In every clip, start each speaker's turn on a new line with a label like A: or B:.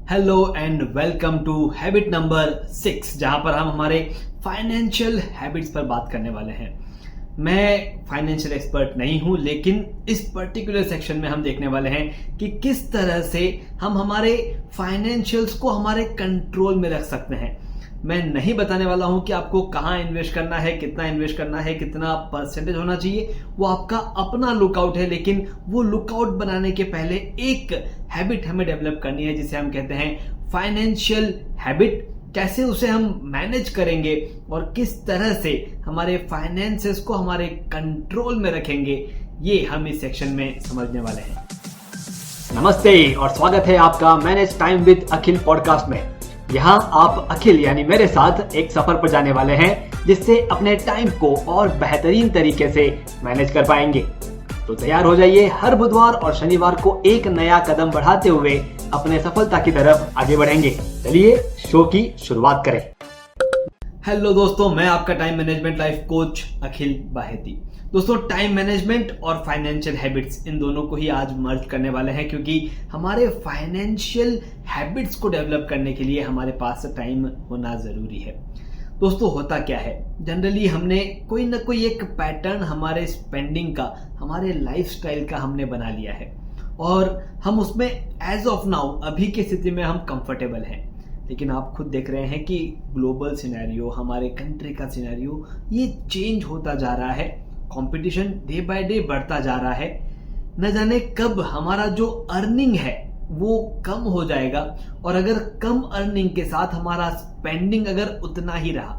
A: Hello and welcome to habit number 6, जहां पर हम हमारे फाइनेंशियल हैबिट्स पर बात करने वाले हैं। मैं फाइनेंशियल एक्सपर्ट नहीं हूं, लेकिन इस पर्टिकुलर सेक्शन में हम देखने वाले हैं कि किस तरह से हम हमारे फाइनेंशियल्स को हमारे कंट्रोल में रख सकते हैं। मैं नहीं बताने वाला हूं कि आपको कहां इन्वेस्ट करना है, कितना इन्वेस्ट करना है, कितना परसेंटेज होना चाहिए, वो आपका अपना लुकआउट है। लेकिन वो लुकआउट बनाने के पहले एक हैबिट हमें डेवलप करनी है, जिसे हम कहते हैं फाइनेंशियल हैबिट। कैसे उसे हम मैनेज करेंगे और किस तरह से हमारे फाइनेंसेस को हमारे कंट्रोल में रखेंगे, ये हम इस सेक्शन में समझने वाले हैं। नमस्ते और स्वागत है आपका manage time with Akhil podcast में। यहाँ आप अखिल यानी मेरे साथ एक सफर पर जाने वाले हैं, जिससे अपने टाइम को और बेहतरीन तरीके से मैनेज कर पाएंगे। तो तैयार हो जाइए, हर बुधवार और शनिवार को एक नया कदम बढ़ाते हुए अपने सफलता की तरफ आगे बढ़ेंगे। चलिए शो की शुरुआत करें। हेलो दोस्तों, मैं आपका टाइम मैनेजमेंट लाइफ कोच अखिल बाहेती। दोस्तों, टाइम मैनेजमेंट और फाइनेंशियल हैबिट्स, इन दोनों को ही आज मर्ज करने वाले हैं, क्योंकि हमारे फाइनेंशियल हैबिट्स को डेवलप करने के लिए हमारे पास टाइम होना जरूरी है। दोस्तों, होता क्या है, जनरली हमने कोई ना कोई एक पैटर्न हमारे स्पेंडिंग का, हमारे लाइफस्टाइल का हमने बना लिया है और हम उसमें एज ऑफ नाउ, अभी की स्थिति में हम कंफर्टेबल हैं। लेकिन आप खुद देख रहे हैं कि ग्लोबल सिनेरियो, हमारे कंट्री का सिनेरियो, ये चेंज होता जा रहा है। कंपटीशन डे बाय डे बढ़ता जा रहा है। न जाने कब हमारा जो अर्निंग है वो कम हो जाएगा, और अगर कम अर्निंग के साथ हमारा स्पेंडिंग अगर उतना ही रहा,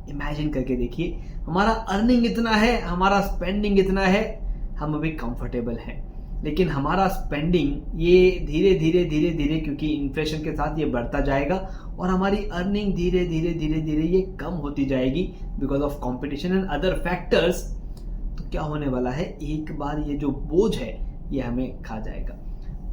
A: इमेजिन करके देखिए, हमारा अर्निंग इतना है, हमारा स्पेंडिंग इतना है, हम अभी कंफर्टेबल हैं, लेकिन हमारा स्पेंडिंग ये धीरे धीरे धीरे धीरे, क्योंकि इन्फ्लेशन के साथ ये बढ़ता जाएगा और हमारी अर्निंग धीरे धीरे धीरे धीरे ये कम होती जाएगी because of competition and other factors. तो क्या होने वाला है, एक बार ये जो बोझ है ये हमें खा जाएगा।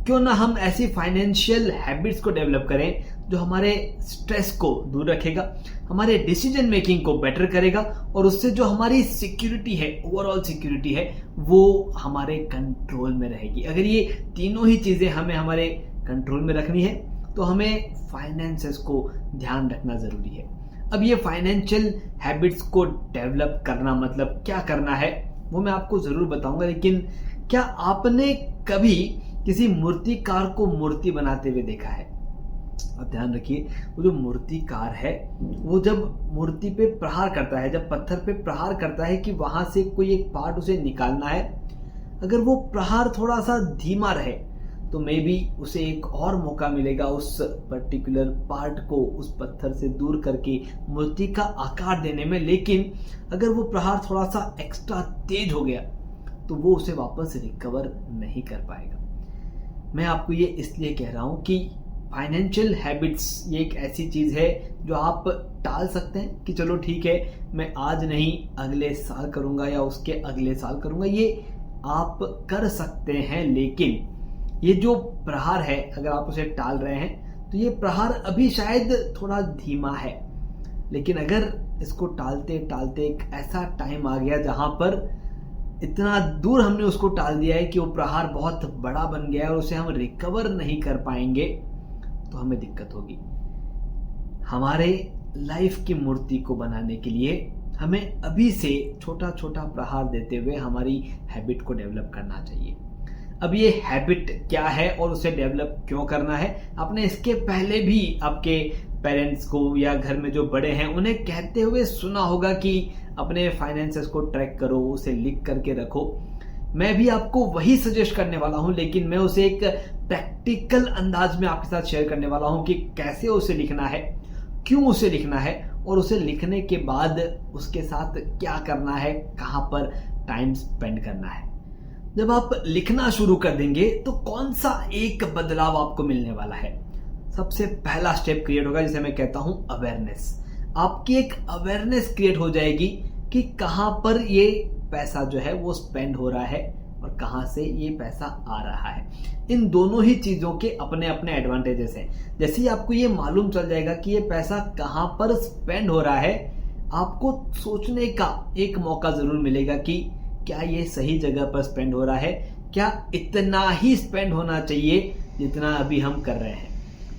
A: क्यों ना हम ऐसी फाइनेंशियल हैबिट्स को डेवलप करें जो हमारे स्ट्रेस को दूर रखेगा, हमारे डिसीजन मेकिंग को बेटर करेगा, और उससे जो हमारी सिक्योरिटी है, ओवरऑल सिक्योरिटी है, वो हमारे कंट्रोल में रहेगी। अगर ये तीनों ही चीजें हमें हमारे कंट्रोल में रखनी है तो हमें फाइनेंसेस को ध्यान रखना जरूरी है। अब ये फाइनेंशियल हैबिट्स को डेवलप करना मतलब क्या करना है, वो मैं आपको जरूर बताऊंगा। लेकिन क्या आपने कभी किसी मूर्तिकार को मूर्ति बनाते हुए देखा है? अब ध्यान रखिए, वो जो मूर्तिकार है वो जब मूर्ति पे प्रहार करता है, जब पत्थर पे प्रहार करता है कि वहां से कोई एक पार्ट उसे निकालना है, अगर वो प्रहार थोड़ा सा धीमा रहे तो मे बी उसे एक और मौका मिलेगा उस पर्टिकुलर पार्ट को उस पत्थर से दूर करके मूर्ति का आकार देने में। लेकिन अगर वो प्रहार थोड़ा सा एक्स्ट्रा तेज हो गया तो वो उसे वापस रिकवर नहीं कर पाएगा। मैं आपको ये इसलिए कह रहा हूं कि फाइनेंशियल हैबिट्स ये एक ऐसी चीज है जो आप टाल सकते हैं कि चलो ठीक है, मैं आज नहीं अगले साल करूंगा या उसके अगले साल करूंगा, ये आप कर सकते हैं। लेकिन ये जो प्रहार है, अगर आप उसे टाल रहे हैं तो ये प्रहार अभी शायद थोड़ा धीमा है, लेकिन अगर इसको टालते टालते एक ऐसा टाइम आ गया जहां पर इतना दूर हमने उसको टाल दिया है कि वो प्रहार बहुत बड़ा बन गया है और उसे हम रिकवर नहीं कर पाएंगे, तो हमें दिक्कत होगी। हमारे लाइफ की मूर्ति को बनाने के लिए हमें अभी से छोटा छोटा प्रहार देते हुए हमारी हैबिट को डेवलप करना चाहिए। अब ये हैबिट क्या है और उसे डेवलप क्यों करना है, आपने इसके पहले भी आपके पेरेंट्स को या घर में जो बड़े हैं उन्हें कहते हुए सुना होगा कि अपने फाइनेंसेस को ट्रैक करो, उसे लिख करके रखो। मैं भी आपको वही सजेस्ट करने वाला हूं, लेकिन मैं उसे एक प्रैक्टिकल अंदाज में आपके साथ शेयर करने वाला हूं कि कैसे उसे लिखना है, क्यों उसे लिखना है, और उसे लिखने के बाद उसके साथ क्या करना है, कहां पर टाइम स्पेंड करना है। जब आप लिखना शुरू कर देंगे तो कौन सा एक बदलाव आपको मिलने वाला है? सबसे पहला स्टेप क्रिएट होगा, जिसे मैं कहता हूं अवेयरनेस। आपकी एक अवेयरनेस क्रिएट हो जाएगी कि कहां पर ये पैसा जो है वो स्पेंड हो रहा है और कहां से ये पैसा आ रहा है। इन दोनों ही चीजों के अपने अपने एडवांटेजेस हैं। जैसे ही आपको ये मालूम चल जाएगा कि ये पैसा कहां पर स्पेंड हो रहा है, आपको सोचने का एक मौका जरूर मिलेगा कि क्या ये सही जगह पर स्पेंड हो रहा है, क्या इतना ही स्पेंड होना चाहिए जितना अभी हम कर रहे हैं।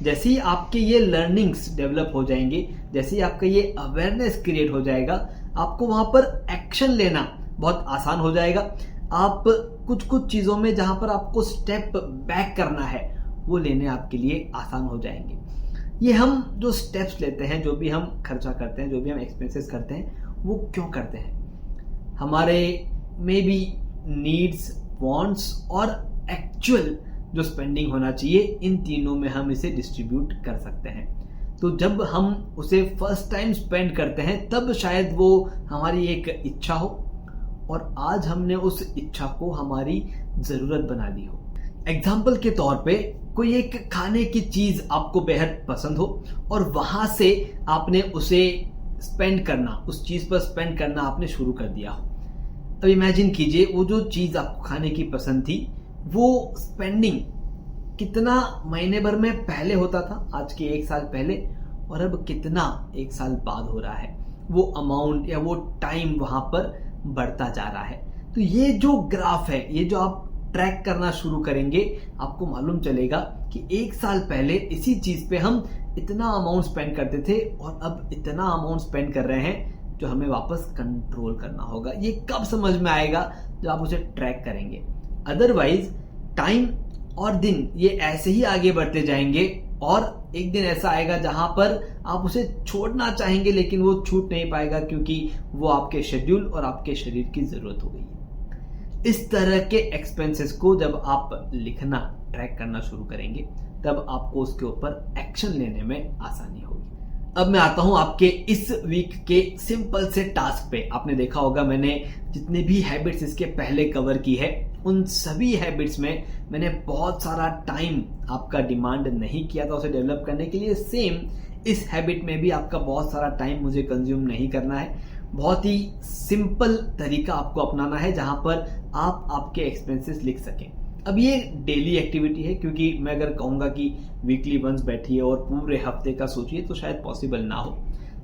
A: जैसे ही आपके ये लर्निंग्स डेवलप हो जाएंगे, जैसे ही आपका ये अवेयरनेस क्रिएट हो जाएगा, आपको वहां पर एक्शन लेना बहुत आसान हो जाएगा। आप कुछ कुछ चीजों में जहां पर आपको स्टेप बैक करना है वो लेने आपके लिए आसान हो जाएंगे। ये हम जो स्टेप्स लेते हैं, जो भी हम खर्चा करते हैं, जो भी हम एक्सपेंसेस करते हैं, वो क्यों करते हैं? हमारे मे बी नीड्स, वांट्स और एक्चुअल जो स्पेंडिंग होना चाहिए, इन तीनों में हम इसे डिस्ट्रीब्यूट कर सकते हैं। तो जब हम उसे फर्स्ट टाइम स्पेंड करते हैं तब शायद वो हमारी एक इच्छा हो और आज हमने उस इच्छा को हमारी ज़रूरत बना ली हो। एग्जाम्पल के तौर पे कोई एक खाने की चीज़ आपको बेहद पसंद हो और वहाँ से आपने उसे स्पेंड करना, उस चीज़ पर स्पेंड करना आपने शुरू कर दिया हो। अब इमेजिन कीजिए वो जो चीज़ आपको खाने की पसंद थी, वो स्पेंडिंग कितना महीने भर में पहले होता था, आज के 1 साल पहले, और अब कितना 1 साल बाद हो रहा है। वो अमाउंट या वो टाइम वहाँ पर बढ़ता जा रहा है। तो ये जो ग्राफ है, ये जो आप ट्रैक करना शुरू करेंगे, आपको मालूम चलेगा कि 1 साल पहले इसी चीज़ पे हम इतना अमाउंट स्पेंड करते थे और अब इतना अमाउंट स्पेंड कर रहे हैं जो हमें वापस कंट्रोल करना होगा। ये कब समझ में आएगा? जब आप उसे ट्रैक करेंगे। अदरवाइज टाइम और दिन ये ऐसे ही आगे बढ़ते जाएंगे और एक दिन ऐसा आएगा जहां पर आप उसे छोड़ना चाहेंगे लेकिन वो छूट नहीं पाएगा, क्योंकि वो आपके शेड्यूल और आपके शरीर की जरूरत हो गई है। इस तरह के एक्सपेंसेस को जब आप लिखना, ट्रैक करना शुरू करेंगे, तब आपको उसके ऊपर एक्शन लेने में आसानी होगी। अब मैं आता हूं आपके इस वीक के सिंपल से टास्क पे। आपने देखा होगा मैंने जितने भी हैबिट्स इसके पहले कवर की है, उन सभी हैबिट्स में मैंने बहुत सारा टाइम आपका डिमांड नहीं किया था उसे डेवलप करने के लिए। सेम इस हैबिट में भी आपका बहुत सारा टाइम मुझे कंज्यूम नहीं करना है। बहुत ही सिंपल तरीका आपको अपनाना है जहां पर आप आपके एक्सपेंसेस लिख सकें। अब ये डेली एक्टिविटी है, क्योंकि मैं अगर कहूँगा कि वीकली वंस बैठिए और पूरे हफ्ते का सोचिए तो शायद पॉसिबल ना हो।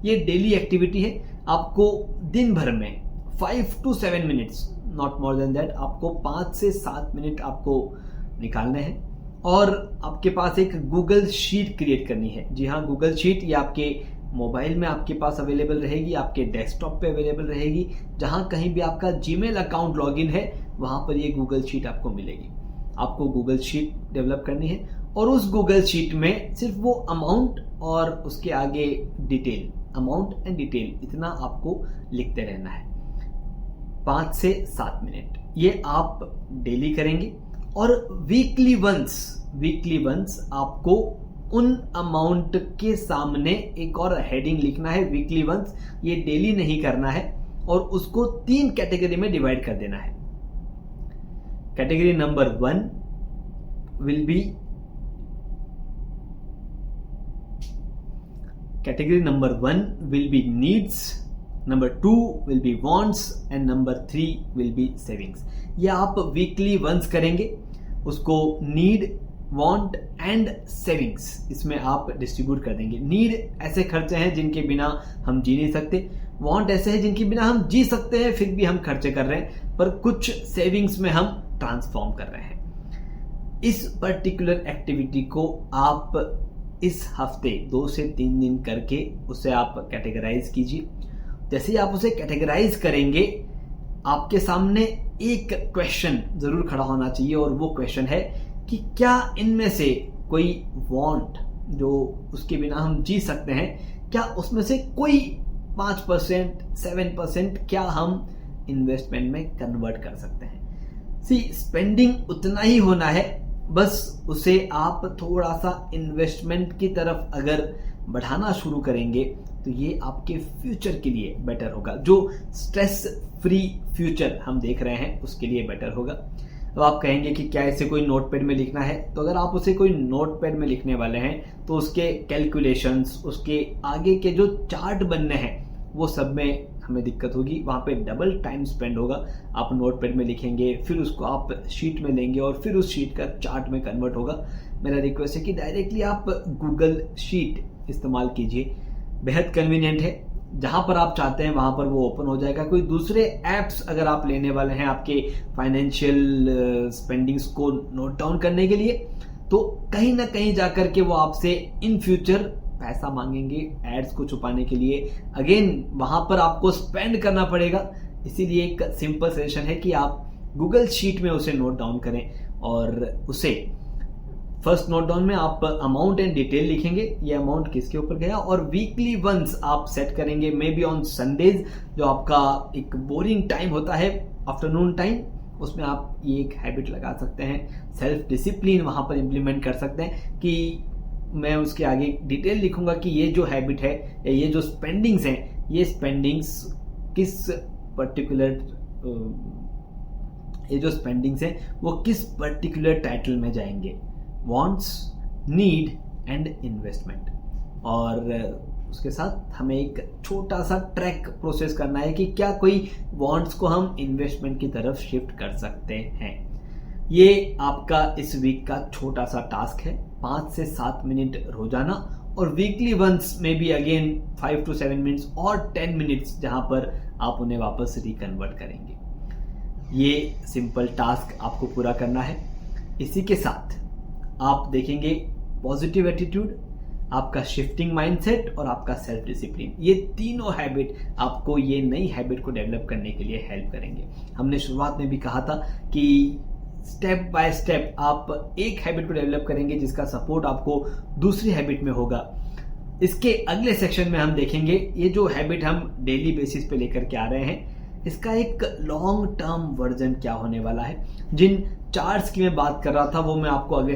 A: ये डेली एक्टिविटी है। आपको दिन भर में 5 to 7 minutes, not more than that, आपको 5 से 7 मिनट आपको निकालने हैं और आपके पास एक गूगल शीट क्रिएट करनी है। जी हाँ, गूगल शीट ये आपके मोबाइल में आपके पास अवेलेबल रहेगी, आपके डेस्कटॉप पे अवेलेबल रहेगी, जहां कहीं भी आपका जीमेल अकाउंट लॉगिन है वहां पर ये गूगल शीट आपको मिलेगी। आपको गूगल शीट डेवलप करनी है और उस गूगल शीट में सिर्फ वो अमाउंट और उसके आगे डिटेल, अमाउंट एंड डिटेल, इतना आपको लिखते रहना है 5 से 7 मिनट। ये आप डेली करेंगे और वीकली वंस आपको उन अमाउंट के सामने एक और हेडिंग लिखना है, वीकली वंस। ये डेली नहीं करना है और उसको 3 कैटेगरी में डिवाइड कर देना है। Category number 1 will be needs, number 2 will be wants and number 3 will be savings. ये आप वीकली वंस करेंगे, उसको नीड, वांट एंड सेविंग्स इसमें आप डिस्ट्रीब्यूट कर देंगे। नीड ऐसे खर्चे हैं जिनके बिना हम जी नहीं सकते, वांट ऐसे हैं जिनके बिना हम जी सकते हैं फिर भी हम खर्चे कर रहे हैं, पर कुछ सेविंग्स में हम ट्रांसफॉर्म कर रहे हैं। इस पर्टिकुलर एक्टिविटी को आप इस हफ्ते 2 से 3 दिन करके उसे आप कैटेगराइज कीजिए। जैसे ही आप उसे कैटेगराइज करेंगे, आपके सामने एक क्वेश्चन जरूर खड़ा होना चाहिए और वो क्वेश्चन है कि क्या इनमें से कोई वांट जो उसके बिना हम जी सकते हैं, क्या उसमें से कोई 5%, 7% क्या हम इन्वेस्टमेंट में कन्वर्ट कर सकते हैं। स्पेंडिंग उतना ही होना है, बस उसे आप थोड़ा सा इन्वेस्टमेंट की तरफ अगर बढ़ाना शुरू करेंगे तो ये आपके फ्यूचर के लिए बेटर होगा। जो स्ट्रेस फ्री फ्यूचर हम देख रहे हैं उसके लिए बेटर होगा। अब आप कहेंगे कि क्या इसे कोई नोटपैड में लिखना है? तो अगर आप उसे कोई नोटपैड में लिखने वाले हैं तो उसके कैलकुलेशंस, उसके आगे के जो चार्ट बनने हैं वो सब में हमें दिक्कत होगी, वहाँ पे डबल टाइम स्पेंड होगा। आप नोटपैड में लिखेंगे, फिर उसको आप शीट में लेंगे और फिर उस शीट का चार्ट में कन्वर्ट होगा। मेरा रिक्वेस्ट है कि डायरेक्टली आप गूगल शीट इस्तेमाल कीजिए, बेहद कन्वीनियंट है। जहाँ पर आप चाहते हैं वहाँ पर वो ओपन हो जाएगा। कोई दूसरे ऐप्स अगर आप लेने वाले हैं आपके फाइनेंशियल स्पेंडिंग्स को नोट डाउन करने के लिए, तो कहीं ना कहीं जाकर के वो आपसे इन फ्यूचर पैसा मांगेंगे एड्स को छुपाने के लिए। अगेन वहां पर आपको स्पेंड करना पड़ेगा। इसीलिए एक सिंपल सजेशन है कि आप गूगल शीट में उसे नोट डाउन करें और उसे फर्स्ट नोट डाउन में आप अमाउंट एंड डिटेल लिखेंगे, ये अमाउंट किसके ऊपर गया, और वीकली वंस आप सेट करेंगे, मे बी ऑन संडेज, जो आपका एक बोरिंग टाइम होता है आफ्टरनून टाइम, उसमें आप ये एक हैबिट लगा सकते हैं। सेल्फ डिसिप्लिन वहां पर इंप्लीमेंट कर सकते हैं कि मैं उसके आगे डिटेल लिखूंगा कि ये जो हैबिट है या ये जो स्पेंडिंग्स हैं, ये स्पेंडिंग्स किस पर्टिकुलर ये जो स्पेंडिंग्स हैं वो किस पर्टिकुलर टाइटल में जाएंगे, वांट्स, नीड एंड इन्वेस्टमेंट। और उसके साथ हमें एक छोटा सा ट्रैक प्रोसेस करना है कि क्या कोई वांट्स को हम इन्वेस्टमेंट की तरफ शिफ्ट कर सकते हैं। ये आपका इस वीक का छोटा सा टास्क है, 5 से 7 मिनट रोजाना, और वीकली वंस में भी अगेन 5 to 7 मिनट्स और 10 मिनट्स जहां पर आप उन्हें वापस रिकन्वर्ट करेंगे। ये सिंपल टास्क आपको पूरा करना है। इसी के साथ आप देखेंगे पॉजिटिव एटीट्यूड, आपका शिफ्टिंग माइंडसेट और आपका सेल्फ डिसिप्लिन, ये तीनों हैबिट आपको ये नई हैबिट को डेवलप करने के लिए हेल्प करेंगे। हमने शुरुआत में भी कहा था कि स्टेप बाय स्टेप आप एक हैबिट को डेवलप करेंगे जिसका सपोर्ट आपको दूसरी हैबिट में होगा। इसके अगले सेक्शन में हम देखेंगे ये जो हैबिट हम डेली बेसिस पे लेकर के आ रहे हैं, इसका एक लॉन्ग टर्म वर्जन क्या होने वाला है। जिन चार्ट्स की मैं बात कर रहा था वो मैं आपको अगले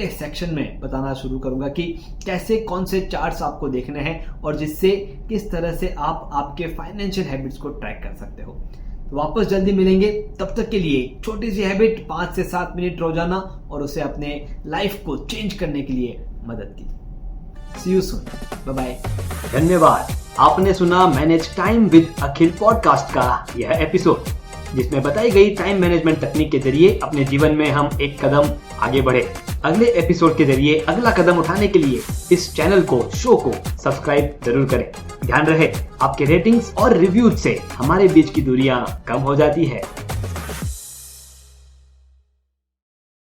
A: सेक्शन में बताना शुरू करूंगा कि कैसे कौन से चार्ट्स आपको देखने हैं और जिससे किस तरह से आप आपके फाइनेंशियल हैबिट्स को ट्रैक कर सकते हो। तो वापस जल्दी मिलेंगे, तब तक के लिए छोटी सी हैबिट 5 से 7 मिनट रोजाना और उसे अपने लाइफ को चेंज करने के लिए मदद की। सी यू सून, बाय बाय।
B: धन्यवाद। आपने सुना manage time with Akhil podcast का यह एपिसोड, जिसमें बताई गई टाइम मैनेजमेंट तकनीक के जरिए अपने जीवन में हम एक कदम आगे बढ़े। अगले एपिसोड के जरिए अगला कदम उठाने के लिए इस चैनल को, शो को सब्सक्राइब जरूर करें। ध्यान रहे, आपके रेटिंग्स और रिव्यूज से हमारे बीच की दूरियां कम हो जाती है।